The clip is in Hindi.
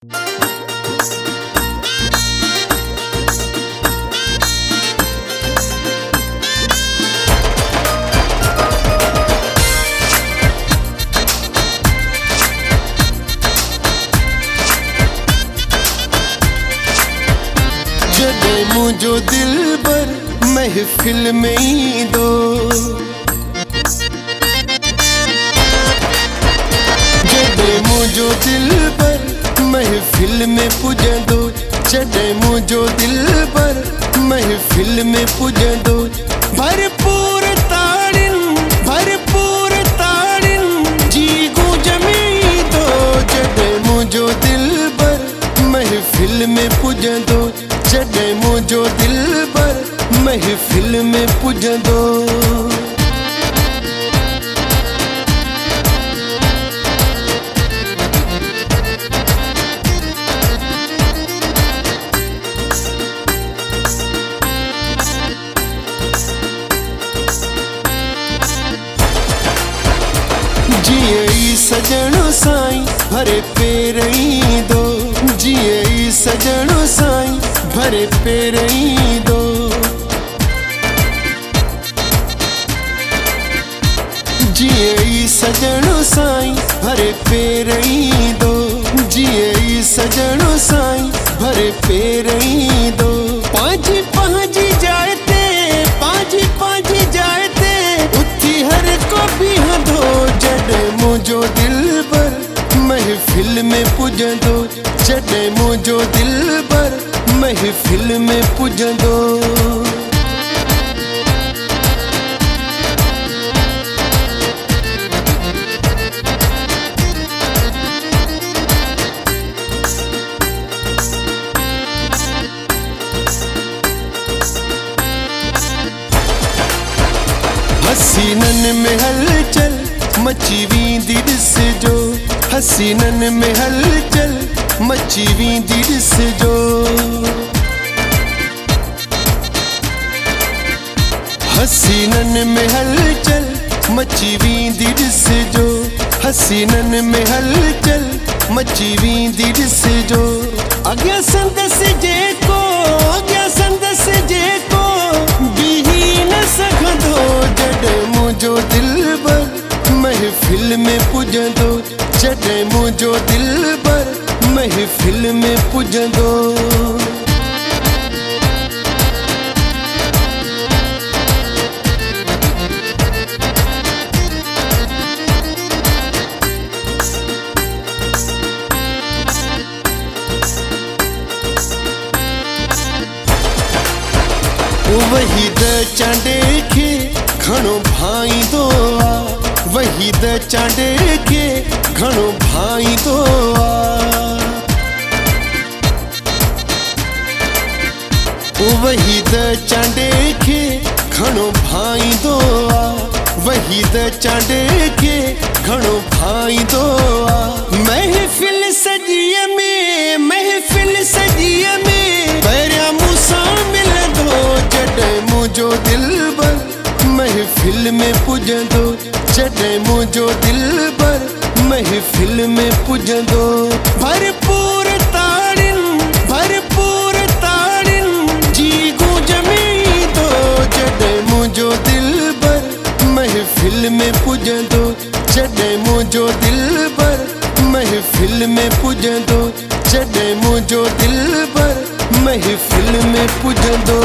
जॾहिं मुझो दिल पर महफिल में ईंदो, जॾहिं मुझो दिल पर महफिल में पुॼंदो, जॾहिं मुझो दिल पर महफिल में पुॼंदो, भरपूर ताड़ियुनि जी गूंज में ईंदो। जॾहिं मुझो दिल पर महफिल में पुॼंदो, जॾहिं मुझो दिल पर महफिल में पुॼंदो। जिए ई सजणो साईं भरे पेर ईंदो, जिए ई सजणो साईं भरे पेर ईंदो। जिए ई सजणो साईं भरे पेर ईंदो, जिए ई सजणो साईं भरे पेर ईंदो। पंहिंजी पंहिंजी जाइ ते, पंहिंजी जाइ ते उथी हर को बीहंदो। जॾहिं मुझो दिल पर महफिल में पुॼंदो, जॾहिं मुझो दिल पर महफिल में पुॼंदो। हसीनन में हलचल मची वेंदी ॾिसजो, हसीनन में हलचल मची वेंदी ॾिसजो। हसीनन में हलचल मची वेंदी ॾिसजो, हसीनन में हलचल मची वेंदी ॾिसजो। अॻियां संदसि जेको, अॻियां संदसि जेको बीही न सघंदो। जॾहिं मुझो दिल पर महफिल में पुॼंदो, जॾहिं मुझो दिल पर महफिल में पुॼंदो। वहीद चांडे खे घणो भाईंदो आ, वहीद चांडे खे घणो भाईंदो आ। वहीद चांडे खे घणो भाईंदो आ, वहीद चांडे खे घणो भाईंदो आ। महफिल सॼीअ में, महफिल सॼीअ में पहिरियां मूंसां मिलंदो। जॾहिं मुझो दिल पर महफिल में पुॼंदो, जॾहिं मुझो दिल पर महफिल में पुॼंदो। भरपूर ताड़ियुनि जी गूंज में ईंदो। जॾहिं मुझो दिल पर महफिल में पुॼंदो, जॾहिं मुझो दिल पर महफिल में पुॼंदो, जॾहिं मुझो दिल पर महफिल में पुॼंदो।